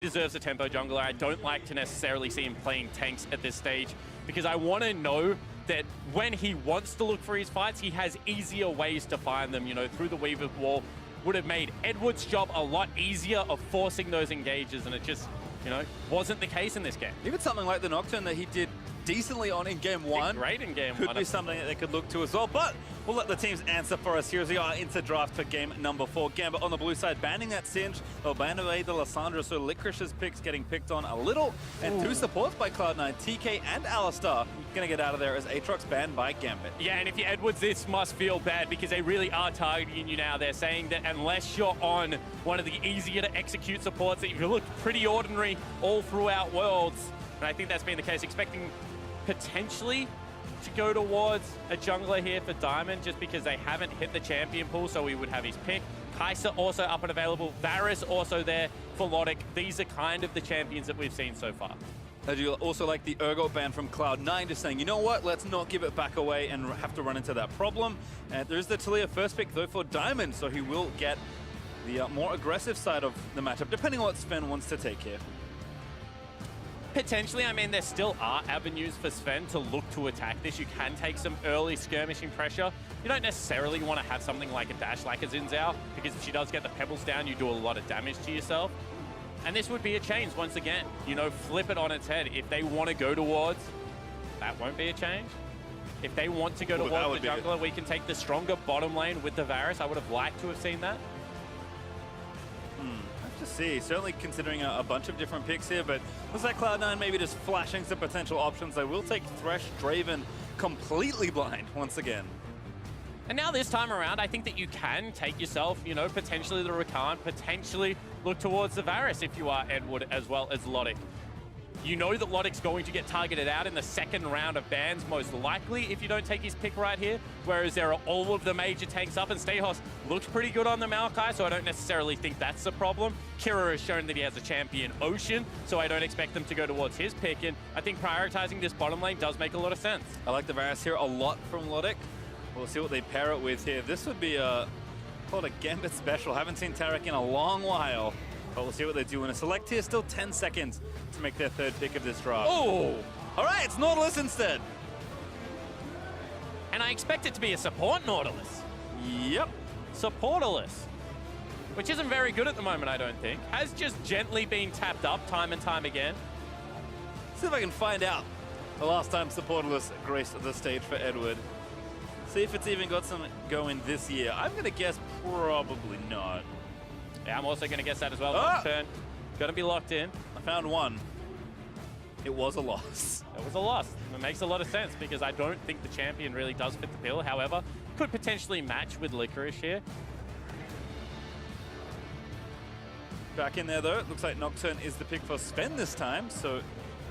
deserves a tempo jungler. I don't like to necessarily see him playing tanks at this stage because I want to know that when he wants to look for his fights, he has easier ways to find them, you know, through the Weaver wall. Would have made Edward's job a lot easier of forcing those engages, and it just, you know, wasn't the case in this game. Even something like the Nocturne that he did decently on in game one. Great in game could one. Could be something that they could look to as well. But we'll let the teams answer for us here as we are into draft for game number 4. Gambit on the blue side, banning that Singe. They'll ban away the Lissandra, so Licorice's picks getting picked on a little. And 2 supports by Cloud9, TK and Alistar, gonna get out of there as Aatrox banned by Gambit. Yeah, and if you're Edwards, this must feel bad because they really are targeting you now. They're saying that unless you're on one of the easier to execute supports, that you look pretty ordinary all throughout Worlds. And I think that's been the case, expecting potentially to go towards a jungler here for Diamond just because they haven't hit the champion pool, so we would have his pick. Kai'Sa also up and available. Varus also there for Logic. These are kind of the champions that we've seen so far. I do also like the Urgot ban from Cloud9, just saying, you know what, let's not give it back away and have to run into that problem. And there's the Taliyah first pick, though, for Diamond, so he will get the more aggressive side of the matchup, depending on what Sven wants to take here. Potentially, I mean, there still are avenues for Sven to look to attack this. You can take some early skirmishing pressure. You don't necessarily want to have something like a dash like a Xin Zhao, because if she does get the pebbles down, you do a lot of damage to yourself. And this would be a change once again. You know, flip it on its head. If they want to go towards, that won't be a change. If they want to go towards the jungler, we can take the stronger bottom lane with the Varus. I would have liked to have seen that. To see, certainly considering a bunch of different picks here, but looks like Cloud9 maybe just flashing some potential options. They will take Thresh Draven completely blind once again. And now this time around, I think that you can take yourself, you know, potentially the Rakan, potentially look towards the Varus if you are Edward as well as Logic. You know that Logic's going to get targeted out in the second round of bans, most likely, if you don't take his pick right here, whereas there are all of the major tanks up, and Stahos looks pretty good on the Maokai, so I don't necessarily think that's the problem. Kira has shown that he has a champion Ocean, so I don't expect them to go towards his pick, and I think prioritizing this bottom lane does make a lot of sense. I like the Varus here a lot from Logic. We'll see what they pair it with here. This would be called a Gambit special. Haven't seen Tarek in a long while. But we'll see what they do in a select here. Still 10 seconds to make their third pick of this draft. Oh! All right, it's Nautilus instead. And I expect it to be a support Nautilus. Yep. Supportalus. Which isn't very good at the moment, I don't think. Has just gently been tapped up time and time again. See if I can find out the last time Supportalus graced the stage for Edward. See if it's even got some going this year. I'm going to guess probably not. Yeah, I'm also going to guess that as well. Turn. Going to be locked in. I found one. It was a loss. It was a loss. It makes a lot of sense because I don't think the champion really does fit the bill. However, could potentially match with Licorice here. Back in there, though. It looks like Nocturne is the pick for Sven this time. So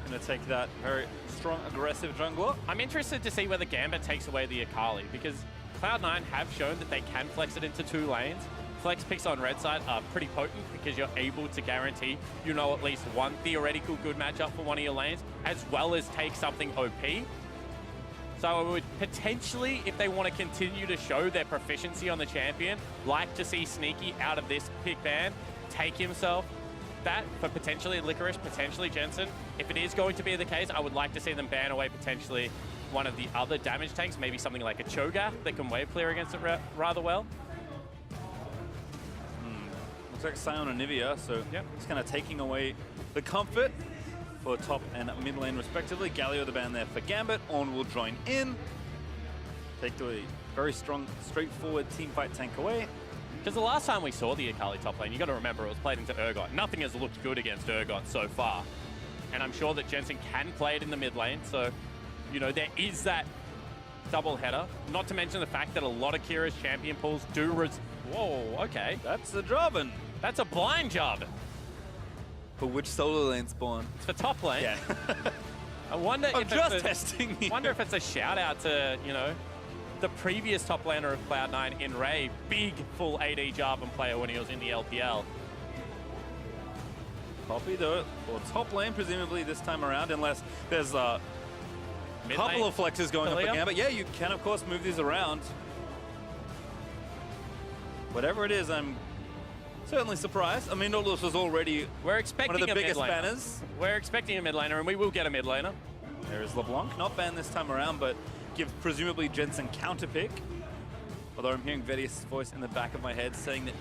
going to take that very strong, aggressive jungler. I'm interested to see whether Gambit takes away the Akali because Cloud9 have shown that they can flex it into 2 lanes. Flex picks on red side are pretty potent because you're able to guarantee, you know, at least one theoretical good matchup for one of your lanes, as well as take something OP. So I would potentially, if they want to continue to show their proficiency on the champion, like to see Sneaky out of this pick ban, take himself that for potentially Licorice, potentially Jensen. If it is going to be the case, I would like to see them ban away potentially one of the other damage tanks, maybe something like a Cho'Gath that can wave clear against it rather well. Looks like Sion and Nivea, so yep. It's kind of taking away the comfort for top and mid lane respectively. Galio the ban there for Gambit. On will join in. Take a very strong, straightforward team fight tank away. Because the last time we saw the Akali top lane, you got to remember it was played into Urgot. Nothing has looked good against Urgot so far. And I'm sure that Jensen can play it in the mid lane, so, you know, there is that double header. Not to mention the fact that a lot of Kira's champion pools do whoa, okay. That's a Jarvan. That's a blind Jarvan. For which solo lane spawn? It's for top lane. Yeah. I wonder I'm if just it's testing I wonder if it's a shout out to, you know, the previous top laner of Cloud9 in Ray, big full AD Jarvan player when he was in the LPL. Poppy though, for top lane presumably this time around, unless there's a couple of flexes going up again. But yeah, you can of course move these around. Whatever it is, I'm Certainly surprised. I mean, Nautilus was already We're expecting one of the biggest mid-laner. banners. We're expecting a mid laner, and we will get a mid laner. There is LeBlanc, not banned this time around, but give presumably Jensen counter pick. Although I'm hearing Vedius' voice in the back of my head saying that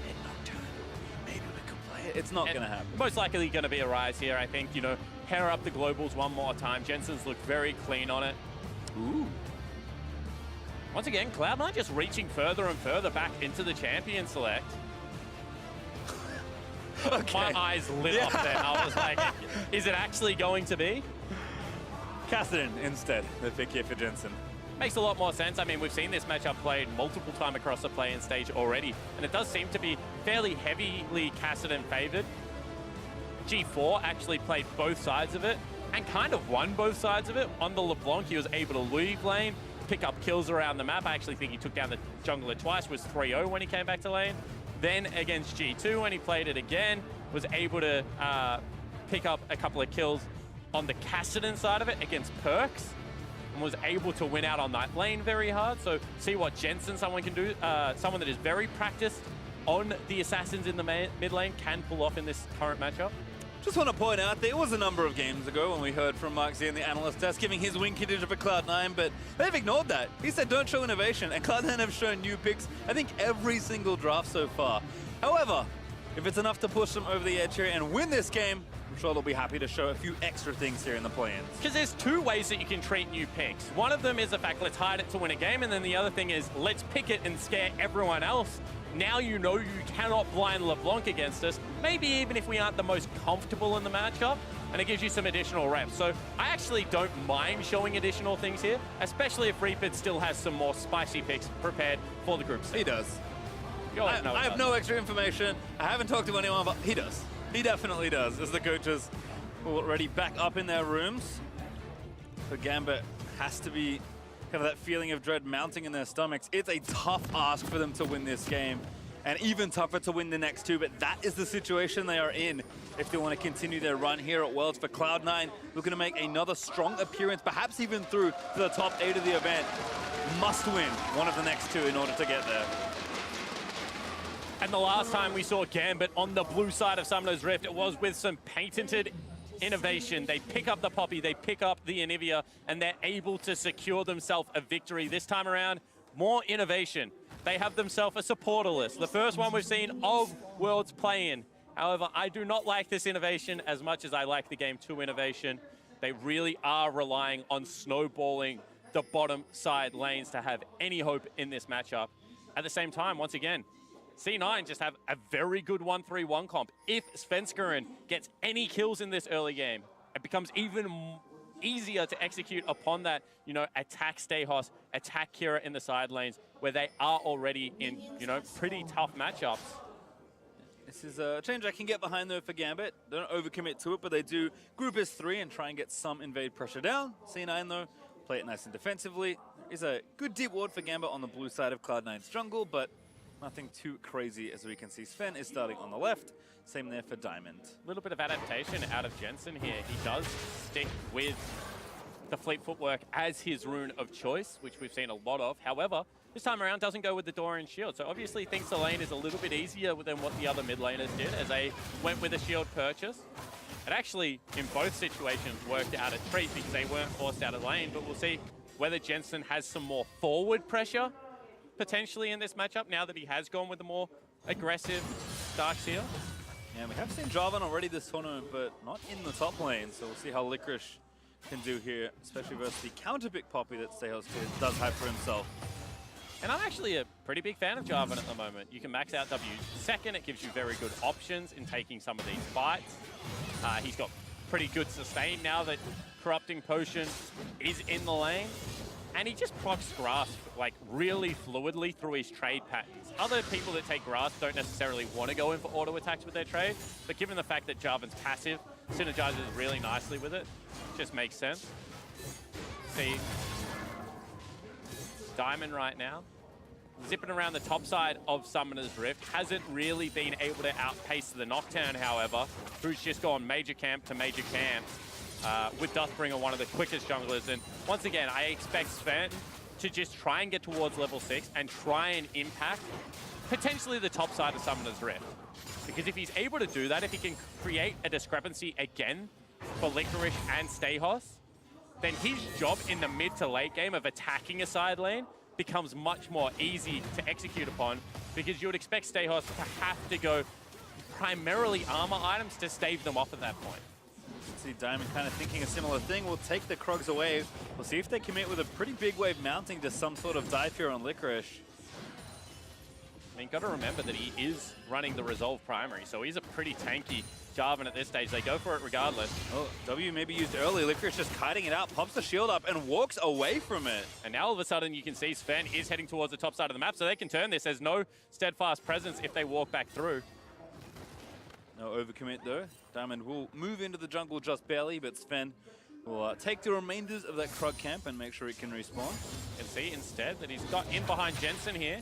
maybe we could play it. It's not going to happen. Most likely going to be a Rise here, I think. You know, pair up the globals one more time. Jensen's looked very clean on it. Ooh. Once again, Cloud9 just reaching further and further back into the champion select. Okay. My eyes lit up there. I was like, is it actually going to be? Kassadin instead, the pick here for Jensen. Makes a lot more sense. I mean, we've seen this matchup played multiple times across the play-in stage already, and it does seem to be fairly heavily Kassadin favored. G4 actually played both sides of it and kind of won both sides of it. On the LeBlanc, he was able to leave lane, pick up kills around the map. I actually think he took down the jungler twice, was 3-0 when he came back to lane. Then against G2, when he played it again, was able to pick up a couple of kills on the Kassadin side of it against Perks, and was able to win out on that lane very hard. So see what Jensen, someone can do, someone that is very practiced on the assassins in the mid lane, can pull off in this current matchup. Just want to point out, there was a number of games ago when we heard from Mark Z in the analyst desk giving his win condition for Cloud9, but they've ignored that. He said don't show innovation, and Cloud9 have shown new picks, I think, every single draft so far. However, if it's enough to push them over the edge here and win this game, I'm sure they'll be happy to show a few extra things here in the play-ins. Because there's two ways that you can treat new picks. One of them is the fact, let's hide it to win a game, and then the other thing is, let's pick it and scare everyone else. Now you know you cannot blind LeBlanc against us, maybe even if we aren't the most comfortable in the matchup, and it gives you some additional reps. So I actually don't mind showing additional things here, especially if Reaper still has some more spicy picks prepared for the group stage. He does. I have no extra information. I haven't talked to anyone, but he does. He definitely does, as the coaches are already back up in their rooms. But Gambit has to be kind of that feeling of dread mounting in their stomachs. It's a tough ask for them to win this game, and even tougher to win the next two, but that is the situation they are in if they want to continue their run here at Worlds. For Cloud9, looking to make another strong appearance, perhaps even through to the top 8 of the event. Must win one of the next two in order to get there. And the last time we saw Gambit on the blue side of Summoner's Rift, it was with some patented innovation. They pick up the Poppy, they pick up the Anivia, and they're able to secure themselves a victory. This time around, more innovation. They have themselves a supporter list, the first one we've seen of Worlds play-in. However, I do not like this innovation as much as I like the Game 2 innovation. They really are relying on snowballing the bottom side lanes to have any hope in this matchup. At the same time, once again, C9 just have a very good 1-3-1 comp. If Svenskeren gets any kills in this early game, it becomes even easier to execute upon that, you know, attack Stayhos, attack Kira in the side lanes, where they are already in, you know, pretty tough matchups. This is a change I can get behind, though, for Gambit. They don't overcommit to it, but they do group as 3 and try and get some invade pressure down. C9, though, play it nice and defensively. Is a good deep ward for Gambit on the blue side of Cloud9's jungle, but nothing too crazy, as we can see. Sven is starting on the left. Same there for Diamond. A little bit of adaptation out of Jensen here. He does stick with the Fleet Footwork as his rune of choice, which we've seen a lot of. However, this time around doesn't go with the Dorian Shield. So obviously thinks the lane is a little bit easier than what the other mid laners did, as they went with a shield purchase. It actually, in both situations, worked out at Treat because they weren't forced out of lane, but we'll see whether Jensen has some more forward pressure potentially in this matchup now that he has gone with the more aggressive Darkseer. Yeah, we have seen Jarvan already this tournament, but not in the top lane, so we'll see how Licorice can do here, especially versus the counter-pick Poppy that Stayhos does have for himself. And I'm actually a pretty big fan of Jarvan at the moment. You can max out W second, it gives you very good options in taking some of these fights. He's got pretty good sustain now that Corrupting Potion is in the lane. And he just procs grass like really fluidly through his trade patterns. Other people that take grass don't necessarily want to go in for auto attacks with their trade, but given the fact that Jarvan's passive, synergizes really nicely with it, just makes sense. See, Diamond right now, zipping around the top side of Summoner's Rift, hasn't really been able to outpace the Nocturne, however, who's just gone major camp to major camp. With Duskbringer, one of the quickest junglers. And once again, I expect Sven to just try and get towards level 6 and try and impact potentially the top side of Summoner's Rift. Because if he's able to do that, if he can create a discrepancy again for Licorice and Stejos, then his job in the mid to late game of attacking a side lane becomes much more easy to execute upon, because you would expect Stejos to have to go primarily armor items to stave them off at that point. See Diamond kind of thinking a similar thing. We'll take the Krogs away. We'll see if they commit with a pretty big wave mounting to some sort of dive here on Licorice. I mean, got to remember that he is running the Resolve primary, so he's a pretty tanky Jarvan at this stage. They go for it regardless. Oh, W maybe used early. Licorice just kiting it out, pops the shield up, and walks away from it. And now all of a sudden you can see Sven is heading towards the top side of the map, so they can turn this. There's no steadfast presence if they walk back through. No overcommit though. Diamond will move into the jungle just barely, but Sven will take the remainders of that Krug camp and make sure it can respawn. You can see instead that he's got in behind Jensen here.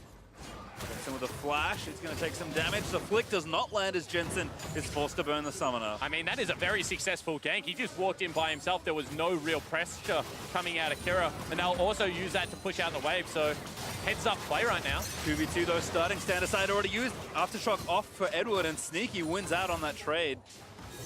Jensen with a flash, it's going to take some damage. The flick does not land as Jensen is forced to burn the summoner. I mean, that is a very successful gank. He just walked in by himself. There was no real pressure coming out of Kira, and they'll also use that to push out the wave, so heads up play right now. 2v2 though starting, stand aside already used. Aftershock off for Edward, and Sneaky wins out on that trade.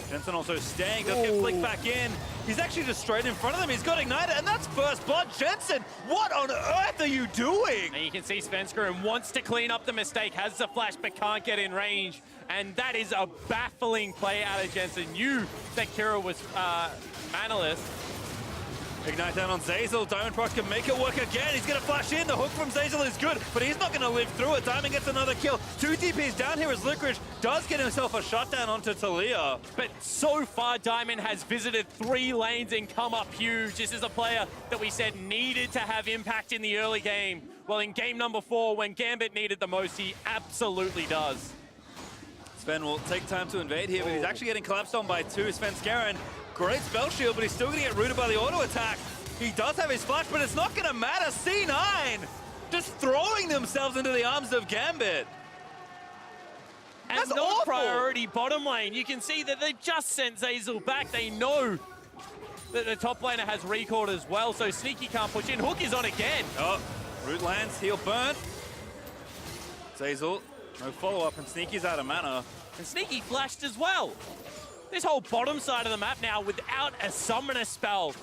Jensen also staying, does get flicked back in. He's actually just straight in front of them. He's got Ignited, and that's first blood. Jensen, what on earth are you doing? And you can see Svenskeren wants to clean up the mistake, has the flash, but can't get in range. And that is a baffling play out of Jensen. Knew that Kira was manaless. Ignite down on Zeyzal. Diamond Prox can make it work again. He's going to flash in. The hook from Zeyzal is good, but he's not going to live through it. Diamond gets another kill. 2 TPs down here as Licorice does get himself a shutdown onto Talia. But so far, Diamond has visited 3 lanes and come up huge. This is a player that we said needed to have impact in the early game. Well, in game number 4, when Gambit needed the most, he absolutely does. Sven will take time to invade here, but he's actually getting collapsed on by 2. Svenskeren, great spell shield, but he's still going to get rooted by the auto attack. He does have his flash, but it's not going to matter. C9 just throwing themselves into the arms of Gambit. And That's no awful. priority bottom lane. You can see that they just sent Zeyzal back. They know that the top laner has recalled as well, so Sneaky can't push in. Hook is on again. Oh, root lands, heal burnt. Zeyzal, no follow-up, and Sneaky's out of mana. And Sneaky flashed as well. This whole bottom side of the map now without a summoner spell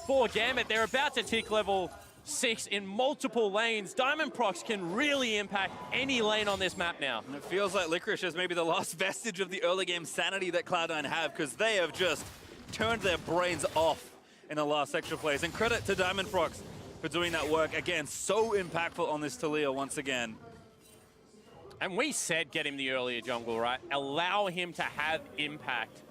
for Gambit. They're about to tick level 6 in multiple lanes. Diamond Prox can really impact any lane on this map now. And it feels like Licorice is maybe the last vestige of the early game sanity that Cloud9 have, because they have just turned their brains off in the last extra plays. And credit to Diamond Prox for doing that work. Again, so impactful on this Talia once again. And we said get him the earlier jungle, right? Allow him to have impact.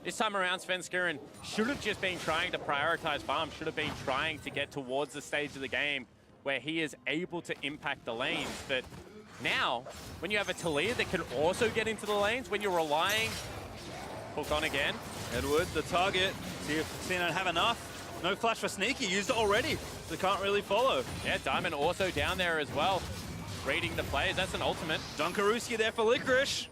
This time around, Svenskeren should have just been trying to prioritize farm, should have been trying to get towards the stage of the game where he is able to impact the lanes. But now, when you have a Talia that can also get into the lanes, when you're relying, hook on again. Edward, the target. See if C9 have enough. No flash for Sneaky, used it already, so can't really follow. Yeah, Diamond also down there as well. Reading the plays, that's an ultimate. Dunkaruski there for Licorice.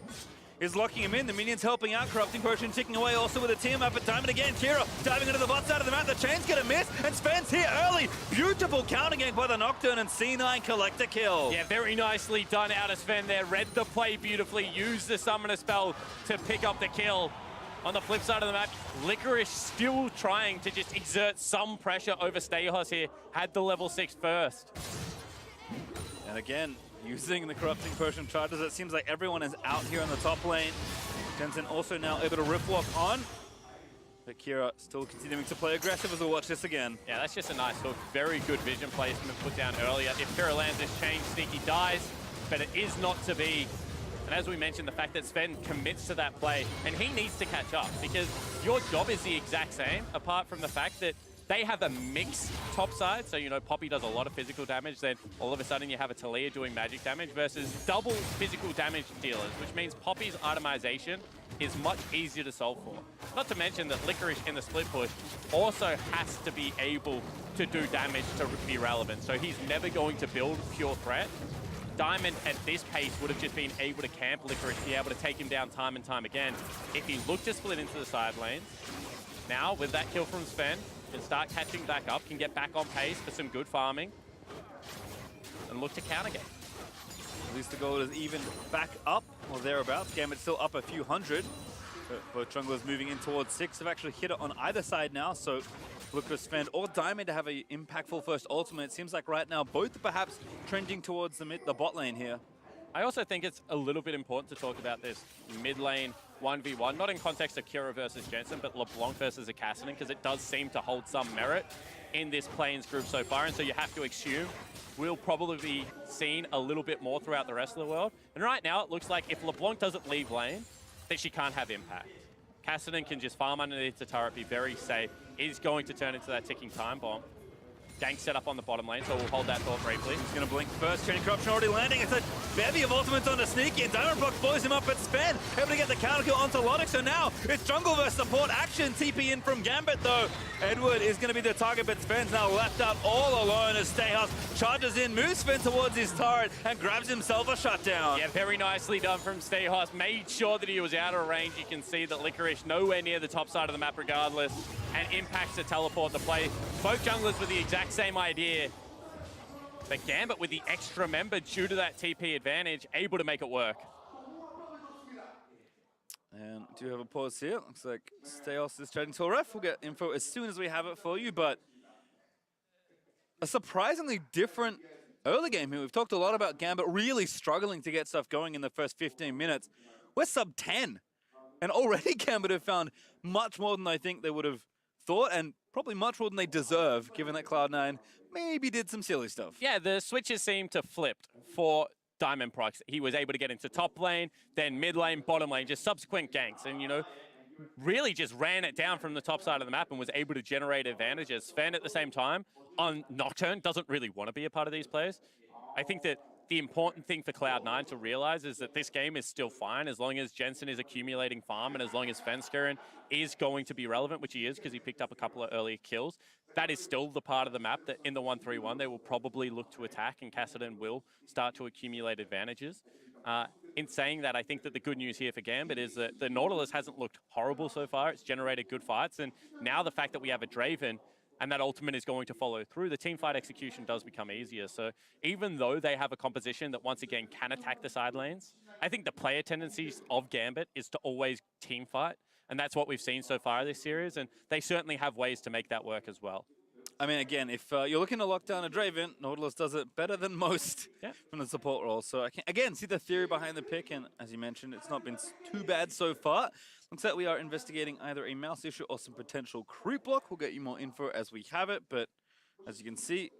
Is locking him in. The minions helping out. Corrupting Potion ticking away also with a team up at Diamond again. Kira diving into the bot side of the map. The chain's gonna miss, and Sven's here early. Beautiful counter gank by the Nocturne, and C9 collect a kill. Yeah, very nicely done out of Sven there. Read the play beautifully. Used the summoner spell to pick up the kill. On the flip side of the map, Licorice still trying to just exert some pressure over Stejos here. Had the level 6 first. And again, using the Corrupting Potion charges, it seems like everyone is out here in the top lane. Jensen also now able to rip walk on. But Kira still continuing to play aggressive as we watch this again. Yeah, that's just a nice hook. Very good vision placement put down earlier. If Kira lands this chain, Sneaky dies, but it is not to be. And as we mentioned, the fact that Sven commits to that play, and he needs to catch up, because your job is the exact same, apart from the fact that they have a mixed top side, so you know Poppy does a lot of physical damage, then all of a sudden you have a Talia doing magic damage versus double physical damage dealers, which means Poppy's itemization is much easier to solve for. Not to mention that Licorice in the split push also has to be able to do damage to be relevant, so he's never going to build pure threat. Diamond at this pace would have just been able to camp Licorice, be able to take him down time and time again. If he looked to split into the side lanes, now with that kill from Sven, can start catching back up, can get back on pace for some good farming, and look to counter game. At least the gold is even back up or thereabouts. Gambit still up a few hundred. Both junglers moving in towards 6 have actually hit it on either side now, so look for Sven or Diamond to have an impactful first ultimate. It seems like right now both are perhaps trending towards the bot lane here. I also think it's a little bit important to talk about this mid lane 1v1, not in context of Kira versus Jensen, but LeBlanc versus a Cassidy, because it does seem to hold some merit in this Plains group so far, and so you have to assume we'll probably be seen a little bit more throughout the rest of the world. And right now it looks like if LeBlanc doesn't leave lane, then she can't have impact. Cassidy can just farm underneath the turret, be very safe, is going to turn into that ticking time bomb. Gank set up on the bottom lane, so we'll hold that thought briefly. He's going to blink first. Chain Corruption already landing. It's a bevy of ultimates on the Sneaky, and Diamondbrook blows him up at Sven. Able to get the counter kill onto Logic, so now it's jungle versus support action. TP in from Gambit, though. Edward is going to be the target, but Sven's now left out all alone as Stayhouse charges in, moves Sven towards his turret, and grabs himself a shutdown. Yeah, very nicely done from Stayhouse. Made sure that he was out of range. You can see that Licorice nowhere near the top side of the map regardless, and impacts to teleport the play. Both junglers with the exact same idea. But Gambit with the extra member due to that TP advantage, able to make it work. And do have a pause here. Looks like Stayos is trading to a ref. We'll get info as soon as we have it for you, but a surprisingly different early game here. We've talked a lot about Gambit really struggling to get stuff going in the first 15 minutes. We're sub 10, and already Gambit have found much more than I think they would have thought, and probably much more than they deserve, given that Cloud9 maybe did some silly stuff. Yeah, the switches seem to flip for Diamond Prox. He was able to get into top lane, then mid lane, bottom lane, just subsequent ganks, and, you know, really just ran it down from the top side of the map and was able to generate advantages. Sven, at the same time, on Nocturne, doesn't really want to be a part of these plays. I think that the important thing for Cloud9 to realize is that this game is still fine as long as Jensen is accumulating farm and as long as Fenskeren is going to be relevant, which he is because he picked up a couple of early kills. That is still the part of the map that in the 1-3-1 they will probably look to attack, and Cassidy will start to accumulate advantages. In saying that, I think that the good news here for Gambit is that the Nautilus hasn't looked horrible so far. It's generated good fights, and now the fact that we have a Draven and that ultimate is going to follow through, the team fight execution does become easier. So even though they have a composition that once again can attack the side lanes, I think the player tendencies of Gambit is to always team fight. And that's what we've seen so far this series. And they certainly have ways to make that work as well. I mean, again, if you're looking to lock down a Draven, Nautilus does it better than most from the support role. So I can, again, see the theory behind the pick. And as you mentioned, it's not been too bad so far. Looks like we are investigating either a mouse issue or some potential creep block. We'll get you more info as we have it. But as you can see,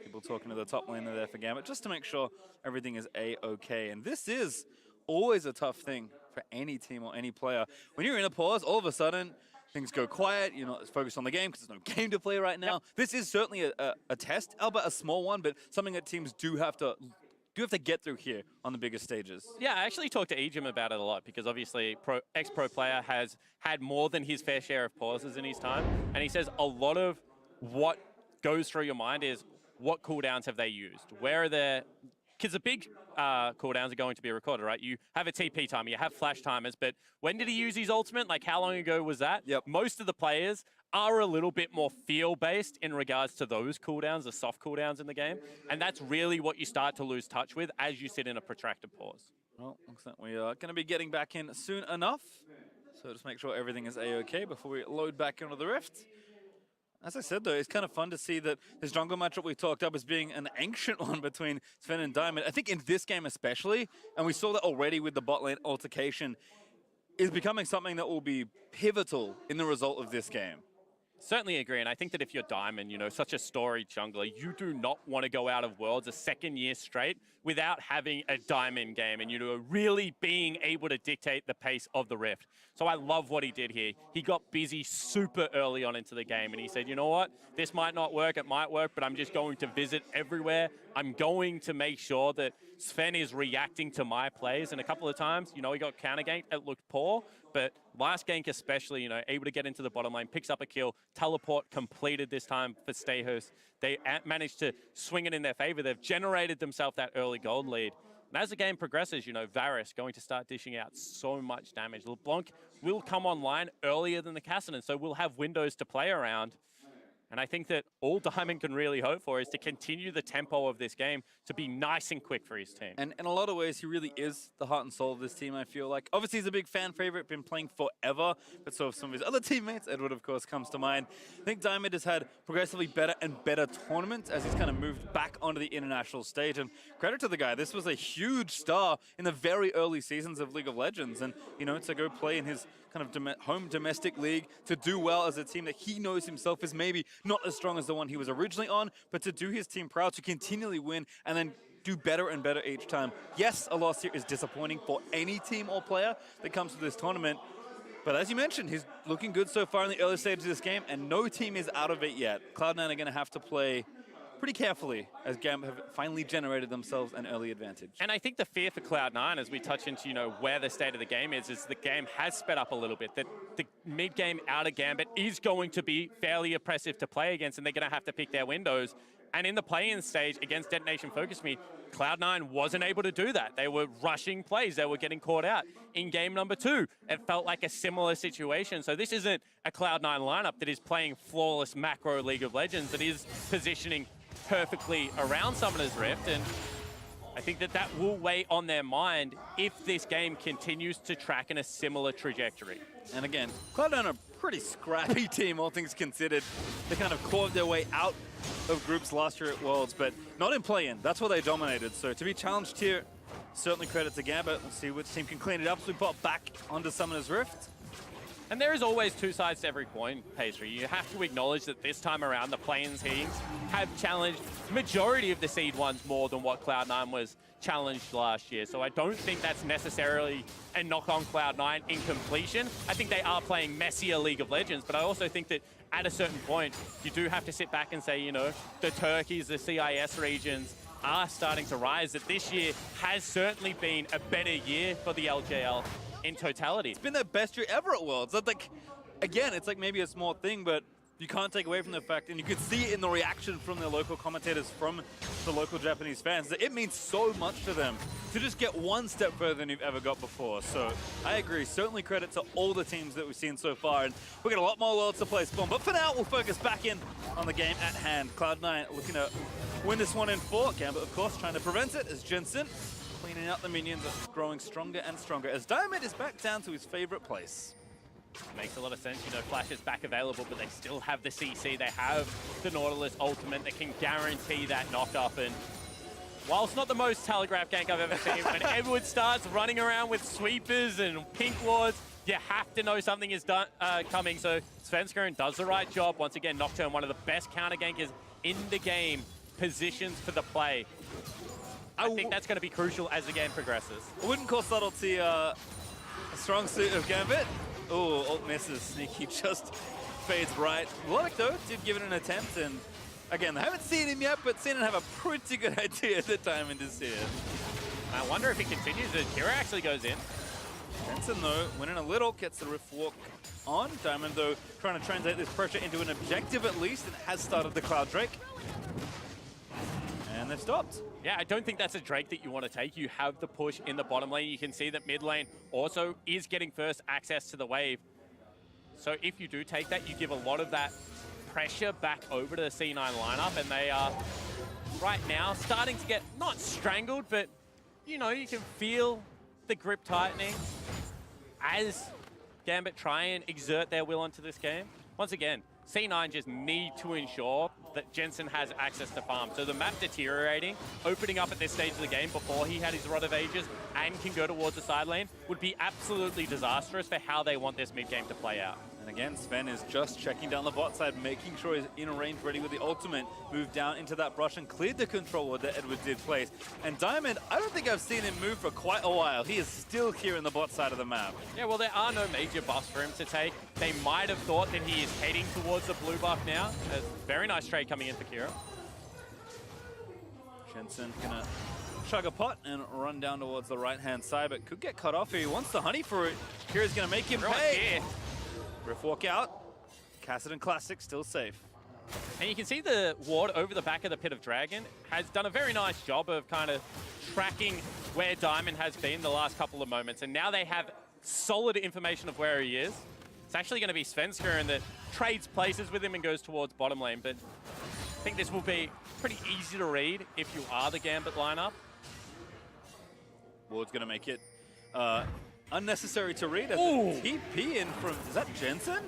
people talking to the top laner there for Gambit just to make sure everything is A-okay. And this is always a tough thing for any team or any player. When you're in a pause, all of a sudden, things go quiet, you're not focused on the game because there's no game to play right now. Yep. This is certainly a test, albeit a small one, but something that teams do have to get through here on the biggest stages. Yeah, I actually talked to Ejim about it a lot because obviously ex-pro player has had more than his fair share of pauses in his time, and he says a lot of what goes through your mind is what cooldowns have they used? Where are their... Because the big cooldowns are going to be recorded, right? You have a TP timer, you have flash timers, but when did he use his ultimate? Like, how long ago was that? Yep. Most of the players are a little bit more feel-based in regards to those cooldowns, the soft cooldowns in the game, and that's really what you start to lose touch with as you sit in a protracted pause. Well, looks like we are going to be getting back in soon enough, so just make sure everything is A-okay before we load back into the Rift. As I said, though, it's kind of fun to see that this jungle matchup we talked up as being an ancient one between Sven and Diamond. I think in this game especially, and we saw that already with the bot lane altercation, is becoming something that will be pivotal in the result of this game. Certainly agree, and I think that if you're Diamond, you know, such a storied jungler, you do not want to go out of Worlds a second year straight without having a Diamond game and, you know, really being able to dictate the pace of the Rift. So I love what he did here. He got busy super early on into the game, and he said, you know what, this might not work, it might work, but I'm just going to visit everywhere. I'm going to make sure that Sven is reacting to my plays, and a couple of times, you know, he got counter ganked, it looked poor, but last gank especially, you know, able to get into the bottom lane, picks up a kill, teleport completed this time for Stayhouse. They managed to swing it in their favor. They've generated themselves that early gold lead. And as the game progresses, you know, Varus going to start dishing out so much damage. LeBlanc will come online earlier than the Cassidy, so we'll have windows to play around. And I think that all Diamond can really hope for is to continue the tempo of this game to be nice and quick for his team. And in a lot of ways, he really is the heart and soul of this team, I feel like. Obviously, he's a big fan favorite, been playing forever, but so have some of his other teammates. Edward, of course, comes to mind. I think Diamond has had progressively better and better tournaments as he's kind of moved back onto the international stage. And credit to the guy, this was a huge star in the very early seasons of League of Legends. And, you know, to go play in his kind of home domestic league, to do well as a team that he knows himself is maybe not as strong as the one he was originally on, but to do his team proud, to continually win, and then do better and better each time. Yes, a loss here is disappointing for any team or player that comes to this tournament, but as you mentioned, he's looking good so far in the early stages of this game, and no team is out of it yet. Cloud9 are going to have to play pretty carefully as Gambit have finally generated themselves an early advantage. And I think the fear for Cloud9, as we touch into, you know, where the state of the game is the game has sped up a little bit. That the mid-game out of Gambit is going to be fairly oppressive to play against, and they're going to have to pick their windows. And in the play-in stage against Detonation Focus Me, Cloud9 wasn't able to do that. They were rushing plays. They were getting caught out. In game number 2, it felt like a similar situation. So this isn't a Cloud9 lineup that is playing flawless macro League of Legends, that is positioning perfectly around Summoner's Rift, and I think that that will weigh on their mind if this game continues to track in a similar trajectory. And again, Cloud9 are a pretty scrappy team, all things considered. They kind of clawed their way out of groups last year at Worlds, but not in play-in. That's where they dominated. So to be challenged here, certainly credit to Gambit. We'll see which team can clean it up as we pop back onto Summoner's Rift. And there is always two sides to every coin, Pastry. You have to acknowledge that this time around, the play-in teams have challenged majority of the seed ones more than what Cloud9 was challenged last year. So I don't think that's necessarily a knock on Cloud9 in completion. I think they are playing messier League of Legends, but I also think that at a certain point, you do have to sit back and say, you know, the Turkeys, the CIS regions are starting to rise, that this year has certainly been a better year for the LJL in totality. It's been their best year ever at Worlds. That's like, again, it's like maybe a small thing, but you can't take away from the fact, and you could see it in the reaction from their local commentators, from the local Japanese fans, that it means so much to them to just get one step further than you've ever got before. So I agree, certainly credit to all the teams that we've seen so far, and we've got a lot more Worlds to play Spawn. But for now, we'll focus back in on the game at hand. Cloud9 looking to win this one in 4. Gambit, of course, trying to prevent it as Jensen cleaning out the minions, are growing stronger and stronger as Diamond is back down to his favorite place. Makes a lot of sense, you know, Flash is back available, but they still have the CC. They have the Nautilus ultimate that can guarantee that knock-up. And whilst not the most telegraphed gank I've ever seen, when Edward starts running around with sweepers and pink wards, you have to know something is coming. So Svenskeren does the right job. Once again, Nocturne, one of the best counter gankers in the game, positions for the play. I think that's going to be crucial as the game progresses. I wouldn't call subtlety a strong suit of Gambit. Oh, ult misses. Sneaky just fades right. Logic, though, did give it an attempt, and again, they haven't seen him yet, but seen him have a pretty good idea that Diamond is here. I wonder if he continues it. Kira actually goes in. Jensen, though, winning a little, gets the Rift Walk on. Diamond, though, trying to translate this pressure into an objective at least, and has started the Cloud Drake. And they've stopped. Yeah, I don't think that's a Drake that you want to take. You have the push in the bottom lane. You can see that mid lane also is getting first access to the wave. So if you do take that, you give a lot of that pressure back over to the C9 lineup, and they are right now starting to get not strangled, but you know, you can feel the grip tightening as Gambit try and exert their will onto this game. Once again, C9 just need to ensure that Jensen has access to farm. So the map deteriorating, opening up at this stage of the game before he had his Rod of Ages and can go towards the side lane would be absolutely disastrous for how they want this mid game to play out. And again, Sven is just checking down the bot side, making sure he's in range, ready with the ultimate. Moved down into that brush and cleared the control ward that Edward did place. And Diamond, I don't think I've seen him move for quite a while. He is still here in the bot side of the map. Yeah, well, there are no major buffs for him to take. They might have thought that he is heading towards the blue buff now. A very nice trade coming in for Kira. Jensen gonna chug a pot and run down towards the right-hand side, but could get cut off here. He wants the honey fruit. Kira's gonna make him pay. Rift walk out. Kassadin Classic still safe. And you can see the ward over the back of the Pit of Dragon has done a very nice job of kind of tracking where Diamond has been the last couple of moments. And now they have solid information of where he is. It's actually going to be Svenskeren that trades places with him and goes towards bottom lane, but I think this will be pretty easy to read if you are the Gambit lineup. Ward's going to make it unnecessary to read as Ooh. TP in from, is that Jensen?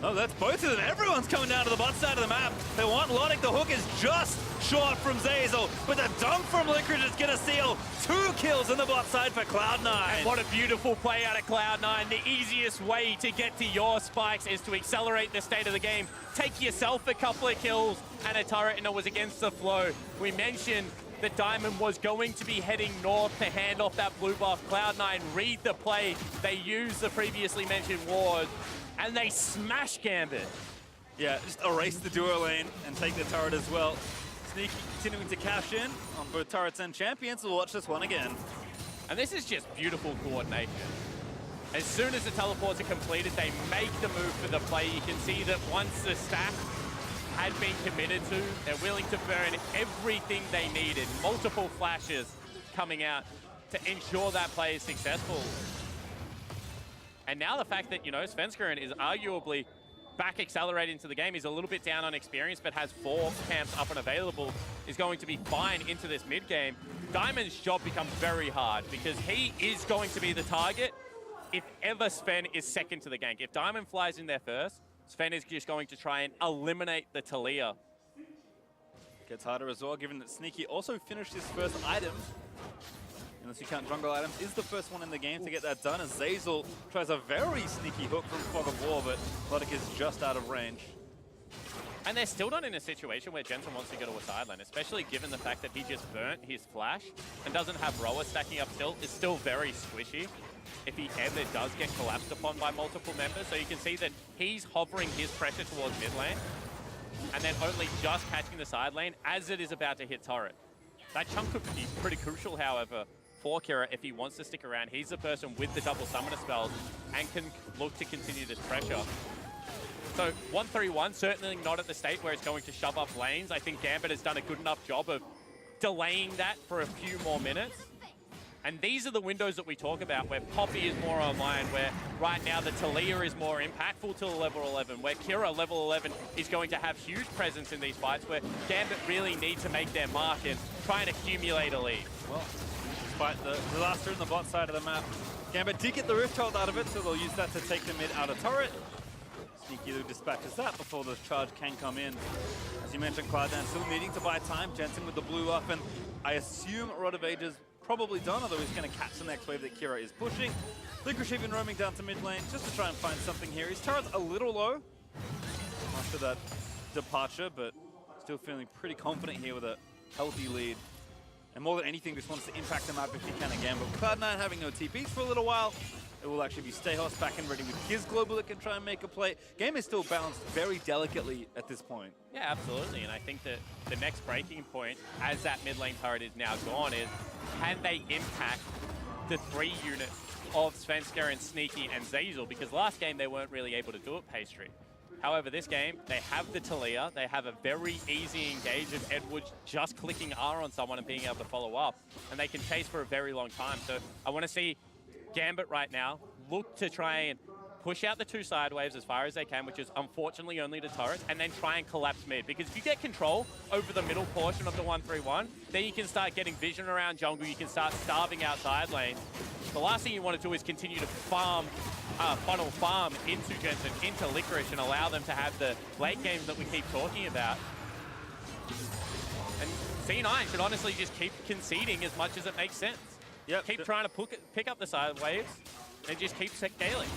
Oh, that's both of them. Everyone's coming down to the bot side of the map. They want Logic. The hook is just short from Zazel, but the dunk from Licorice is going to seal 2 kills on the bot side for Cloud9. And what a beautiful play out of Cloud9. The easiest way to get to your spikes is to accelerate the state of the game. Take yourself a couple of kills and a turret, and it was against the flow. We mentioned that Diamond was going to be heading north to hand off that blue buff. Cloud9 read the play. They use the previously mentioned ward, and they smash Gambit. Yeah, just erase the duo lane and take the turret as well. Sneaky continuing to cash in on both turrets and champions. We'll watch this one again. And this is just beautiful coordination. As soon as the teleports are completed, they make the move for the play. You can see that once the stack had been committed to, they're willing to burn everything they needed. Multiple flashes coming out to ensure that play is successful. And now the fact that, you know, Svenskeren is arguably back accelerated into the game. He's a little bit down on experience, but has 4 camps up and available, is going to be fine into this mid game. Diamond's job becomes very hard because he is going to be the target if ever Sven is second to the gank. If Diamond flies in there first, Sven is just going to try and eliminate the Talia. Gets harder as well, given that Sneaky also finished his first item. Unless you count jungle items, is the first one in the game to get that done, as Zazel tries a very sneaky hook from Fog of War, but Logic is just out of range. And they're still not in a situation where Jensen wants to go to a sideline, especially given the fact that he just burnt his flash and doesn't have Roa stacking up still. Is still very squishy if he ever does get collapsed upon by multiple members. So you can see that he's hovering his pressure towards mid lane and then only just catching the side lane as it is about to hit turret. That chunk could be pretty crucial, however, for Kira if he wants to stick around. He's the person with the double summoner spells and can look to continue this pressure. So 1-3-1, certainly not at the state where it's going to shove up lanes. I think Gambit has done a good enough job of delaying that for a few more minutes. And these are the windows that we talk about where Poppy is more online, where right now the Talia is more impactful to level 11, where Kira, level 11, is going to have huge presence in these fights, where Gambit really need to make their mark and try and accumulate a lead. Well, despite the disaster in the bot side of the map, Gambit did get the Rift Hold out of it, so they'll use that to take the mid out of turret. Sneaky dispatches that before the charge can come in. As you mentioned, Cloud9 still needing to buy time. Jensen with the blue up, and I assume Rod of Ages probably done, although he's going to catch the next wave that Kira is pushing. Licorice even roaming down to mid lane just to try and find something here. His turret's a little low after that departure, but still feeling pretty confident here with a healthy lead. And more than anything, just wants to impact the map if he can again. But Cloud9 having no TPs for a little while, it will actually be Stayhos back and ready with his global that can try and make a play. Game is still balanced very delicately at this point. Yeah, absolutely. And I think that the next breaking point, as that mid lane turret is now gone, is can they impact the 3 units of Svenskeren, Sneaky, and Zazel? Because last game they weren't really able to do it Pastry. However, this game, they have the Talia, they have a very easy engage of Edwards just clicking R on someone and being able to follow up, and they can chase for a very long time. So I want to see Gambit right now look to try and push out the 2 side waves as far as they can, which is unfortunately only the turrets, and then try and collapse mid. Because if you get control over the middle portion of the 1-3-1, then you can start getting vision around jungle, you can start starving out side lanes. The last thing you want to do is continue to funnel farm into Jensen, into Licorice, and allow them to have the late games that we keep talking about. And C9 should honestly just keep conceding as much as it makes sense. Yep. Keep trying to pick up the side waves and just keep scaling.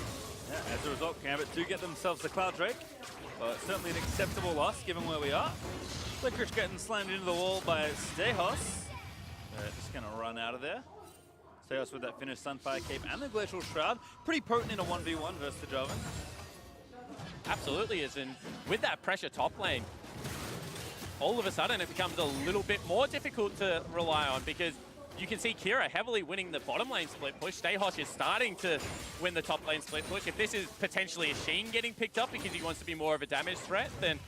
Yeah, as a result, Gambit do get themselves the Cloud Drake. Certainly an acceptable loss given where we are. Licorice getting slammed into the wall by Stayhos. Just going to run out of there. Stayhos with that finished Sunfire Cape and the Glacial Shroud. Pretty potent in a 1v1 versus the Jarvan. Absolutely is, and with that pressure top lane, all of a sudden it becomes a little bit more difficult to rely on, because you can see Kira heavily winning the bottom lane split push. Stayhos is starting to win the top lane split push. If this is potentially a Sheen getting picked up because he wants to be more of a damage threat, then,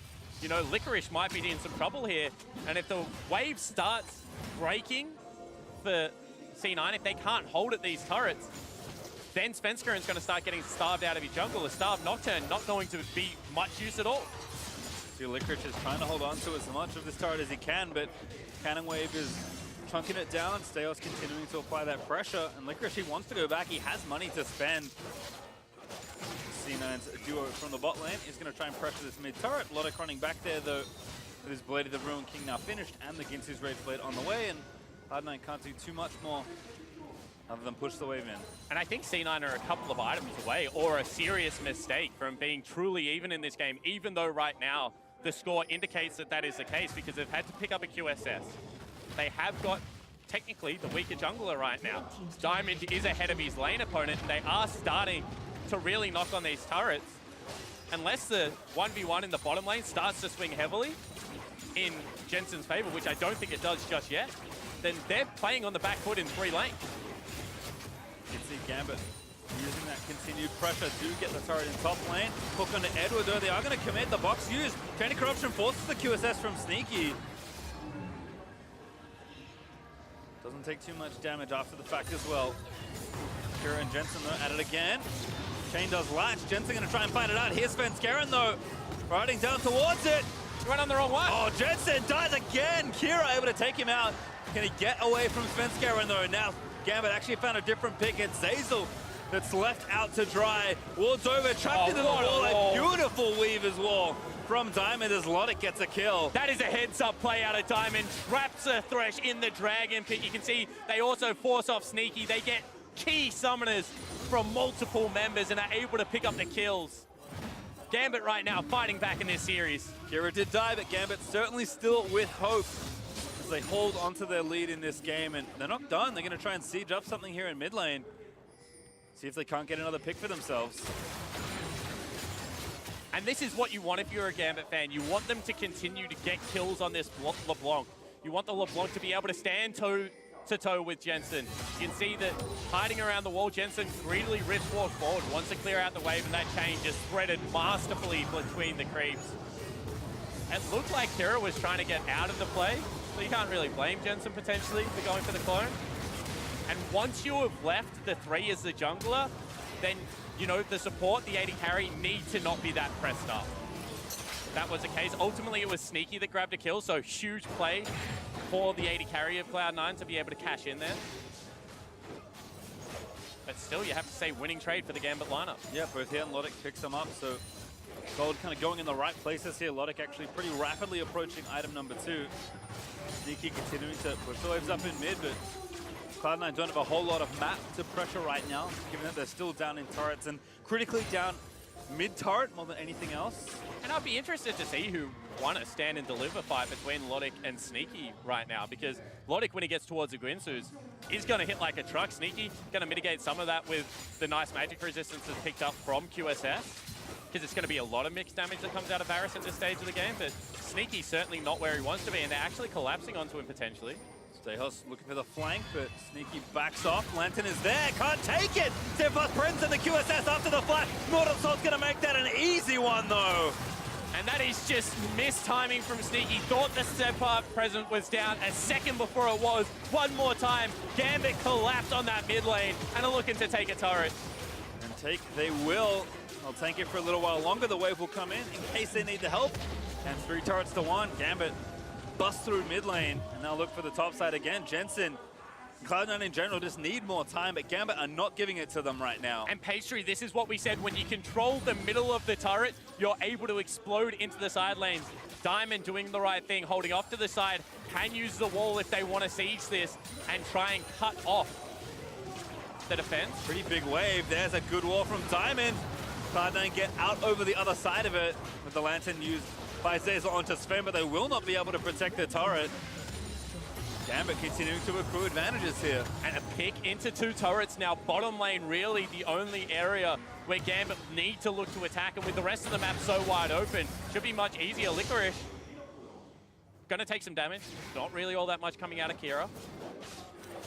you know, Licorice might be in some trouble here. And if the wave starts breaking for C9, if they can't hold at these turrets, then Svenskeren is going to start getting starved out of his jungle. A starved Nocturne not going to be much use at all. So Licorice is trying to hold on to as much of this turret as he can, but Cannon Wave is chunking it down. Steos continuing to apply that pressure, and Licorice, he wants to go back. He has money to spend. C9's duo from the bot lane is going to try and pressure this mid turret. Lodik running back there, though, with his Blade of the Ruined King now finished, and the Ginsu's Rage Blade on the way, and Cloud9 can't do too much more other than push the wave in. And I think C9 are a couple of items away, or a serious mistake from being truly even in this game, even though right now the score indicates that that is the case, because they've had to pick up a QSS. They have got, technically, the weaker jungler right now. Diamond is ahead of his lane opponent, and they are starting to really knock on these turrets. Unless the 1v1 in the bottom lane starts to swing heavily in Jensen's favor, which I don't think it does just yet, then they're playing on the back foot in 3 lanes. You can see Gambit using that continued pressure to get the turret in top lane. Hook onto Edward, though. They are going to commit. The box used. Training Corruption forces the QSS from Sneaky. Doesn't take too much damage after the fact as well. Kira and Jensen, though, at it again. Chain does latch. Jensen going to try and find it out. Here's Svenskeren, though, riding down towards it. He went on the wrong one. Oh, Jensen dies again. Kira able to take him out. Can he get away from Svenskeren, though? Now Gambit actually found a different pick. It's Zazel that's left out to dry. Ward's over, trapped into the wall. A beautiful weave as well from Diamond as Lodik gets a kill. That is a heads-up play out of Diamond. Traps a Thresh in the Dragon Pit. You can see they also force off Sneaky. They get key summoners from multiple members and are able to pick up the kills. Gambit right now fighting back in this series. Kira did die, but Gambit certainly still with hope as they hold onto their lead in this game, and they're not done. They're going to try and siege up something here in mid lane. See if they can't get another pick for themselves. And this is what you want if you're a Gambit fan. You want them to continue to get kills on this LeBlanc. You want the LeBlanc to be able to stand toe-to-toe with Jensen. You can see that hiding around the wall, Jensen greedily rips walk forward, wants to clear out the wave, and that chain just threaded masterfully between the creeps. It looked like Kira was trying to get out of the play, so you can't really blame Jensen potentially for going for the clone. And once you have left the 3 as the jungler, then, you know, the support, the AD carry, need to not be that pressed up. That was the case. Ultimately, it was Sneaky that grabbed a kill, so huge play for the AD carry of Cloud9 to be able to cash in there. But still, you have to say winning trade for the Gambit lineup. Yeah, both here and Lodik picks them up, so Gold kind of going in the right places here. Lodik actually pretty rapidly approaching item number 2. Sneaky continuing to push the waves up in mid, but Cloud9 don't have a whole lot of map to pressure right now, given that they're still down in turrets and critically down mid-turret more than anything else. And I'd be interested to see who won a stand and deliver fight between Lodik and Sneaky right now, because Lodik, when he gets towards the Gwinsus, is going to hit like a truck. Sneaky going to mitigate some of that with the nice magic resistance that's picked up from QSS, because it's going to be a lot of mixed damage that comes out of Varus at this stage of the game, but Sneaky's certainly not where he wants to be, and they're actually collapsing onto him potentially. Stehos looking for the flank, but Sneaky backs off. Lantern is there, can't take it! Steadfast Prince and the QSS after the flash. Mortal Assault's gonna make that an easy one, though. And that is just mistiming from Sneaky. Thought the Steadfast Present was down a second before it was. One more time, Gambit collapsed on that mid lane and are looking to take a turret. And take they will. They'll tank it for a little while longer. The wave will come in case they need the help. And 3 turrets to 1. Gambit bust through mid lane, and now look for the top side again. Jensen, Cloud9 in general just need more time, but Gambit are not giving it to them right now. And Pastry, this is what we said, when you control the middle of the turret, you're able to explode into the side lanes. Diamond doing the right thing, holding off to the side, can use the wall if they want to siege this and try and cut off the defense. Pretty big wave. There's a good wall from Diamond. Cloud9 get out over the other side of it with the Lantern used by Zazel onto Sven, but they will not be able to protect the turret. Gambit continuing to accrue advantages here. And a pick into 2 turrets now. Bottom lane really the only area where Gambit need to look to attack, and with the rest of the map so wide open, should be much easier. Licorice gonna take some damage. Not really all that much coming out of Kira.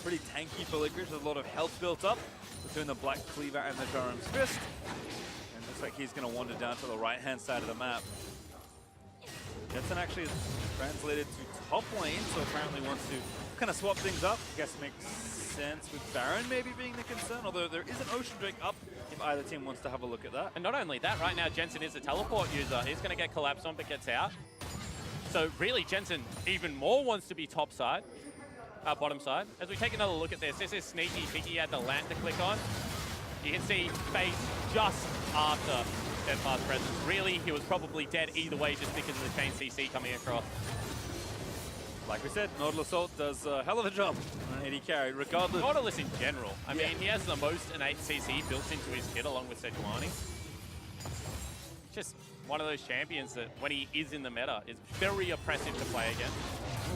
Pretty tanky for Licorice with a lot of health built up between the Black Cleaver and the Durham's Fist. And looks like he's gonna wander down to the right-hand side of the map. Jensen actually translated to top lane, so apparently wants to kind of swap things up. I guess makes sense with Baron maybe being the concern, although there is an Ocean Drake up if either team wants to have a look at that. And not only that, right now Jensen is a teleport user. He's going to get collapsed on, but gets out. So really, Jensen even more wants to be top side, bottom side. As we take another look at this is Sneaky. Sneaky had the land to click on. You can see Face just after Steadfast presence. Really, he was probably dead either way just because of the chain CC coming across. Like we said, Nautilus Ult does a hell of a job on AD carry, regardless. Nautilus in general. I mean, he has the most innate CC built into his kit along with Sejuani. Just one of those champions that, when he is in the meta, is very oppressive to play against.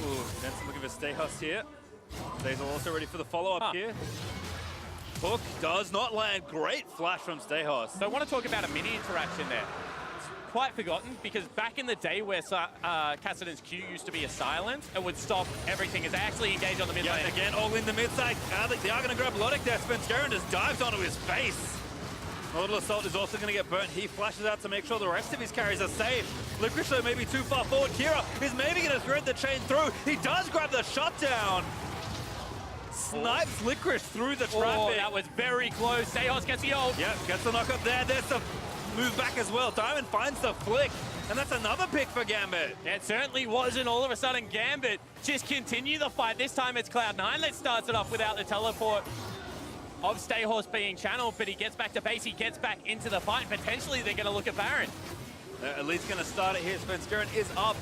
Ooh, Jensen looking for Stayhus here. Stayhus also ready for the follow-up here. Hook does not land. Great flash from Stayhus. So I want to talk about a mini interaction there. It's quite forgotten because back in the day where Kassadin's Q used to be a silence, it would stop everything as they actually engage on the mid lane. Again, all in the mid side. They are going to grab Lodic there. Spenskeren just dives onto his face. Nautilus Ult is also going to get burnt. He flashes out to make sure the rest of his carries are safe. Licorice though maybe too far forward. Kira is maybe going to thread the chain through. He does grab the shutdown. Snipes Licorice through the traffic. Oh, that was very close. Stayhus gets the ult. Yep, gets the knock up there. There's the move back as well. Diamond finds the flick. And that's another pick for Gambit. It certainly wasn't. All of a sudden, Gambit just continue the fight. This time it's Cloud9 that starts it off without the teleport of Stayhorse being channeled, but he gets back to base, he gets back into the fight. Potentially they're going to look at Baron. At least going to start it here. Spenskeren is up,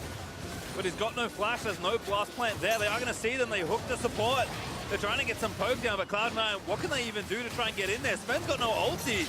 but he's got no flash. There's no blast plant there. They are going to see them. They hook the support. They're trying to get some poke down, but Cloud9, what can they even do to try and get in there? Spen's got no ulti.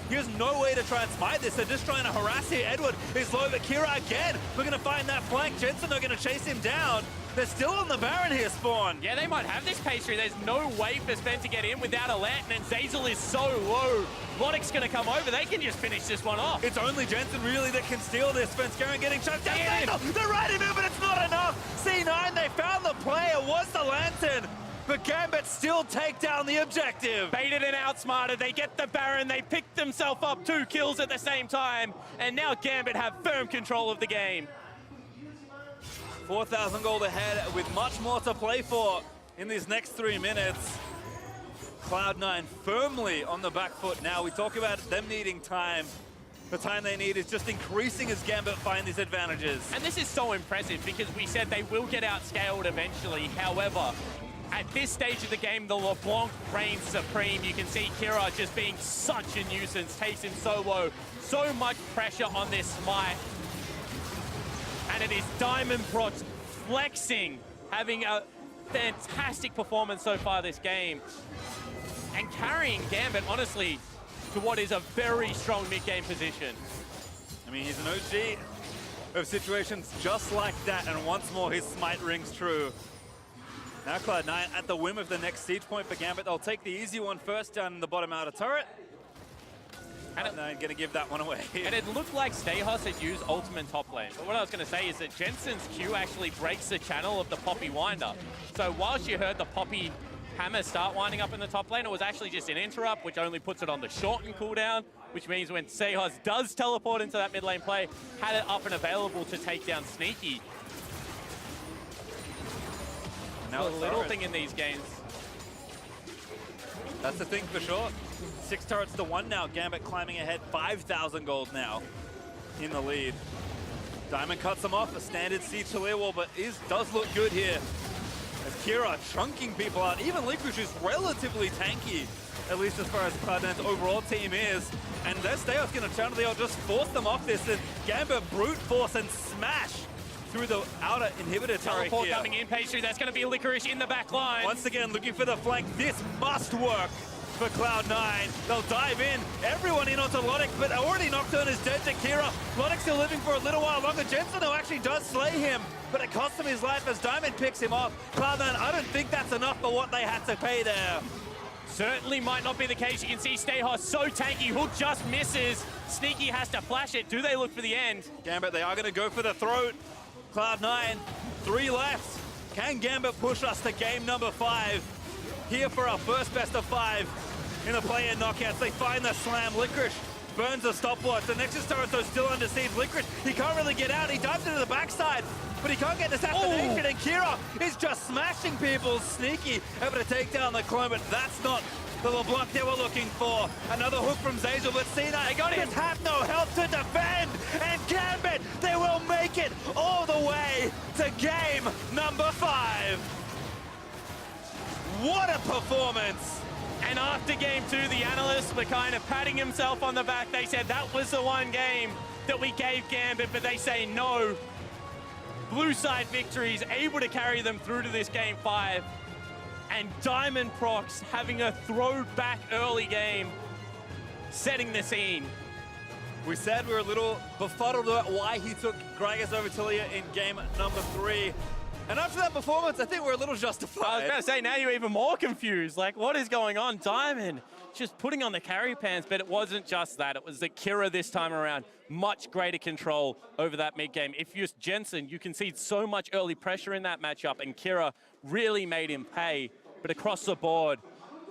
He has no way to try and smite this. They're just trying to harass here. Edward is low, but Kira again. We're going to find that flank. Jensen are going to chase him down. They're still on the Baron here, Spawn. Yeah, they might have this pastry. There's no way for Spen to get in without a lantern, and Zeyzal is so low. Lodic's going to come over. They can just finish this one off. It's only Jensen really that can steal this. Spenskeren getting shut down. They're right in there, but it's not enough. C9, they found the play. It was the lantern. But Gambit still take down the objective. Baited and outsmarted. They get the Baron. They pick themselves up 2 kills at the same time. And now Gambit have firm control of the game. 4,000 gold ahead with much more to play for in these next 3 minutes. Cloud9 firmly on the back foot now. We talk about them needing time. The time they need is just increasing as Gambit find these advantages. And this is so impressive because we said they will get outscaled eventually. However, at this stage of the game, the LeBlanc reigns supreme. You can see Kira just being such a nuisance, takes him so low. So much pressure on this smite. And it is Diamond Procs flexing, having a fantastic performance so far this game. And carrying Gambit, honestly, to what is a very strong mid-game position. I mean, he's an OG of situations just like that, and once more his smite rings true. Now Cloud9 at the whim of the next siege point for Gambit. They'll take the easy one first down in the bottom outer turret. And they're going to give that one away. And it looked like Stayhus had used ultimate top lane. But what I was going to say is that Jensen's Q actually breaks the channel of the Poppy Winder. So whilst you heard the Poppy Hammer start winding up in the top lane, it was actually just an interrupt, which only puts it on the shortened cooldown, which means when Stayhus does teleport into that mid lane play, had it up and available to take down Sneaky. Now a little thing in these games. That's the thing for sure. 6 turrets to 1 now. Gambit climbing ahead. 5,000 gold now in the lead. Diamond cuts them off. A standard siege to Leer wall, but does look good here. As Kira chunking people out. Even Licorice is relatively tanky, at least as far as Cloud9's overall team is. And their Stayhus going to channel the ult, just force them off this. And Gambit brute force and smash through the outer inhibitor turret Teleport here. coming in, Pastry. That's going to be Licorice in the back line. Once again, looking for the flank. This must work for Cloud9. They'll dive in. Everyone in onto Lodic, but already Nocturne is dead to Kira. Lodic still living for a little while longer. Jensen, though, actually does slay him, but it costs him his life as Diamond picks him off. Cloud9, I don't think that's enough for what they had to pay there. Certainly might not be the case. You can see Stayhus so tanky. Hook just misses. Sneaky has to flash it. Do they look for the end? Gambit, they are going to go for the throat. Cloud9, 3 left. Can Gambit push us to game number 5? Here for our first best of 5 in the play-in knockouts. They find the slam. Licorice burns the stopwatch. The Nexus turret though still under siege. Licorice, he can't really get out. He dives into the backside, but he can't get this assassination. And Kira is just smashing people. Sneaky, able to take down the clone, but that's not the LeBlanc they were looking for. Another hook from Zazel, but C9 they got him. just have no health to defend. And Gambit, they will make it all the way to game number 5. What a performance! And after game 2, the analysts were kind of patting himself on the back. They said that was the one game that we gave Gambit, but they say no. Blue side victories, able to carry them through to this game 5. And Diamond Prox having a throwback early game, setting the scene. We said we were a little befuddled about why he took Gragas over Talia in game number 3. And after that performance, I think we're a little justified. I was going to say, now you're even more confused. Like, what is going on? Diamond just putting on the carry pants, but it wasn't just that. It was the Kira this time around. Much greater control over that mid-game. If you're Jensen, you can see so much early pressure in that matchup, and Kira really made him pay. But across the board,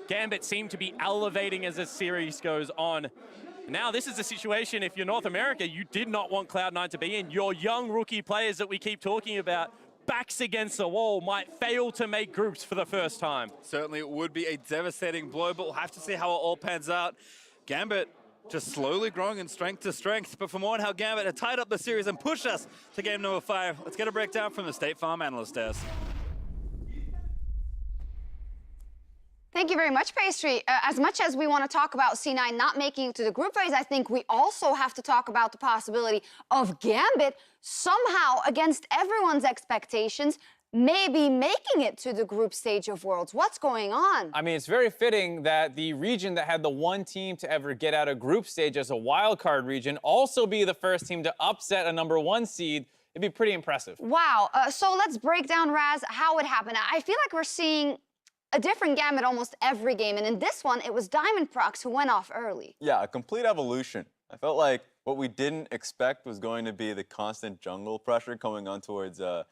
Gambit seemed to be elevating as the series goes on. Now, this is a situation, if you're North America, you did not want Cloud9 to be in. Your young rookie players that we keep talking about, backs against the wall, might fail to make groups for the first time. Certainly it would be a devastating blow, but we'll have to see how it all pans out. Gambit just slowly growing in strength to strength. But for more on how Gambit have tied up the series and pushed us to game number 5, let's get a breakdown from the State Farm analyst desk. Thank you very much, Pastry. As much as we want to talk about C9 not making it to the group phase, I think we also have to talk about the possibility of Gambit somehow, against everyone's expectations, maybe making it to the group stage of Worlds. What's going on? I mean, it's very fitting that the region that had the one team to ever get out of group stage as a wildcard region also be the first team to upset a #1 seed. It'd be pretty impressive. Wow. So let's break down, Raz, how it happened. I feel like we're seeing a different Gambit almost every game, and in this one, it was Diamond Prox who went off early. Yeah, a complete evolution. I felt like what we didn't expect was going to be the constant jungle pressure coming on towards the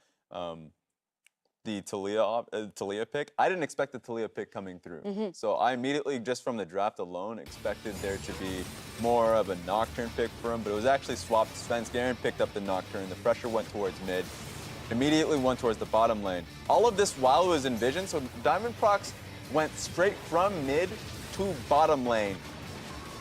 Talia pick. I didn't expect the Talia pick coming through. So I immediately, just from the draft alone, expected there to be more of a Nocturne pick for him, but it was actually swapped. Svenskeren picked up the Nocturne, the pressure went towards mid. Immediately went towards the bottom lane. All of this while it was in vision, so Diamond Prox went straight from mid to bottom lane.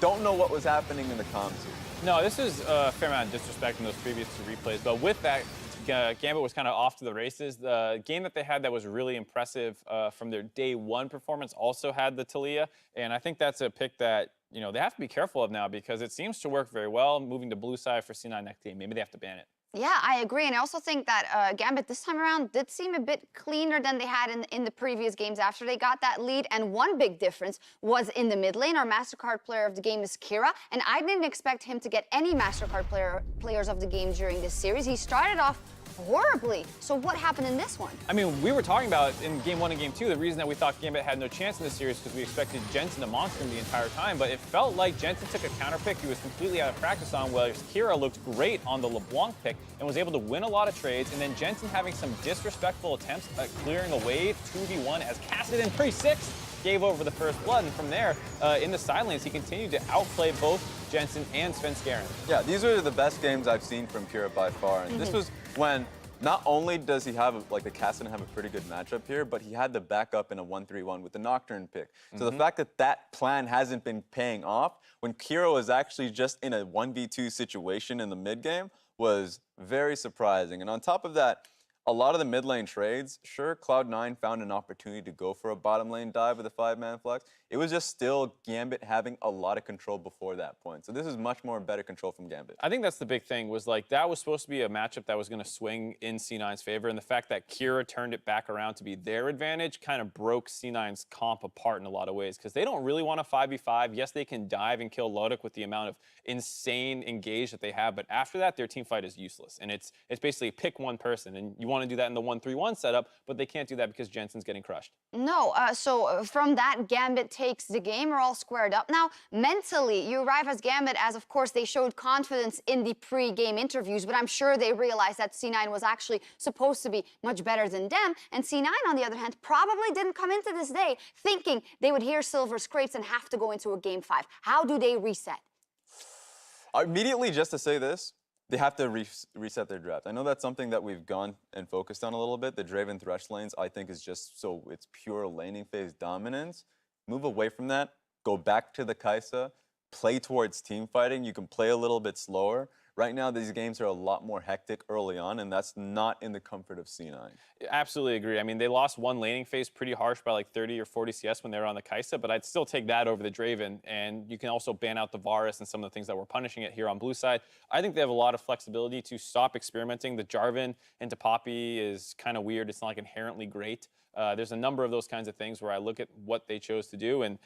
Don't know what was happening in the comms here. No, this is a fair amount of disrespect in those previous 2 replays, but with that, Gambit was kind of off to the races. The game that they had that was really impressive from their day 1 performance also had the Talia, and I think that's a pick that, you know, they have to be careful of now because it seems to work very well. Moving to blue side for C9 next game, maybe they have to ban it. Yeah, I agree, and I also think that Gambit this time around did seem a bit cleaner than they had in the previous games after they got that lead, and one big difference was in the mid lane. Our MasterCard player of the game is Kira, and I didn't expect him to get any MasterCard players of the game during this series. He started off horribly. So what happened in this one? I mean, we were talking about in game 1 and game 2, the reason that we thought Gambit had no chance in this series because we expected Jensen to monster him the entire time, but it felt like Jensen took a counter pick he was completely out of practice on, whereas Kira looked great on the LeBlanc pick and was able to win a lot of trades, and then Jensen having some disrespectful attempts at clearing a wave 2v1 as Cassidy in pre-6 gave over the first blood, and from there, in the side lanes, he continued to outplay both Jensen and Svenskeren. Yeah, these are the best games I've seen from Kira by far, and this was when not only does he have, like, the Cassidy have a pretty good matchup here, but he had the backup in a 1-3-1 with the Nocturne pick. So the fact that that plan hasn't been paying off when Kira was actually just in a 1v2 situation in the mid game was very surprising. And on top of that, a lot of the mid lane trades, sure, Cloud9 found an opportunity to go for a bottom lane dive with a 5-man flex. It was just still Gambit having a lot of control before that point. So this is much more better control from Gambit. I think that's the big thing, was like that was supposed to be a matchup that was going to swing in C9's favor, and the fact that Kira turned it back around to be their advantage kind of broke C9's comp apart in a lot of ways, because they don't really want a 5v5. Yes, they can dive and kill Lodok with the amount of insane engage that they have, but after that, their team fight is useless, and it's basically pick one person, and you want to do that in the 1-3-1 setup, but they can't do that because Jensen's getting crushed. No, so from that, Gambit takes the game. We're all squared up now. Mentally, you arrive as Gambit as, of course, they showed confidence in the pre-game interviews, but I'm sure they realized that C9 was actually supposed to be much better than them, and C9, on the other hand, probably didn't come into this day thinking they would hear Silver Scrapes and have to go into a game 5. How do they reset? Immediately, just to say this, they have to reset their draft. I know that's something that we've gone and focused on a little bit. The Draven Thresh lanes, I think, is just so it's pure laning phase dominance. Move away from that. Go back to the Kai'Sa. Play towards team fighting. You can play a little bit slower. Right now, these games are a lot more hectic early on, and that's not in the comfort of C9. Absolutely agree. I mean, they lost one laning phase pretty harsh by like 30 or 40 CS when they were on the Kai'Sa, but I'd still take that over the Draven. And you can also ban out the Varus and some of the things that we're punishing it here on blue side. I think they have a lot of flexibility to stop experimenting. The Jarvan into Poppy is kind of weird. It's not like inherently great. There's a number of those kinds of things where I look at what they chose to do, and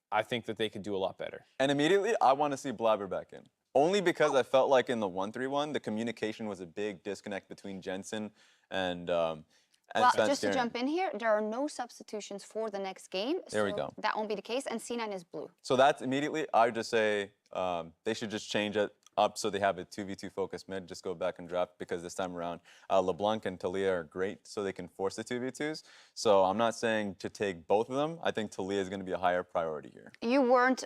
I think that they could do a lot better. And immediately, I want to see Blabber back in. Only because I felt like in the 1-3-1, the communication was a big disconnect between Jensen and Well, just to jump in here, there are no substitutions for the next game. There we go. That won't be the case, and C9 is blue. So that's immediately, I would just say they should just change it up so they have a 2v2 focus mid, just go back and draft, because this time around, LeBlanc and Talia are great, so they can force the 2v2s. So I'm not saying to take both of them. I think Talia is going to be a higher priority here. You weren't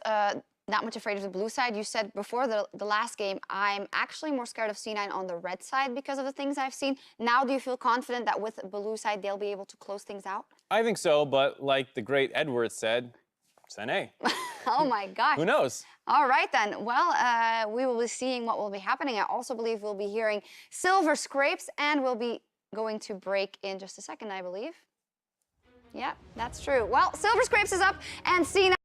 not much afraid of the blue side. You said before the last game, I'm actually more scared of C9 on the red side because of the things I've seen. Now, do you feel confident that with the blue side, they'll be able to close things out? I think so, but like the great Edward said, Sene. Oh my gosh. Who knows? All right then. Well, we will be seeing what will be happening. I also believe we'll be hearing Silver Scrapes, and we'll be going to break in just a second, I believe. Yeah, that's true. Well, Silver Scrapes is up, and C9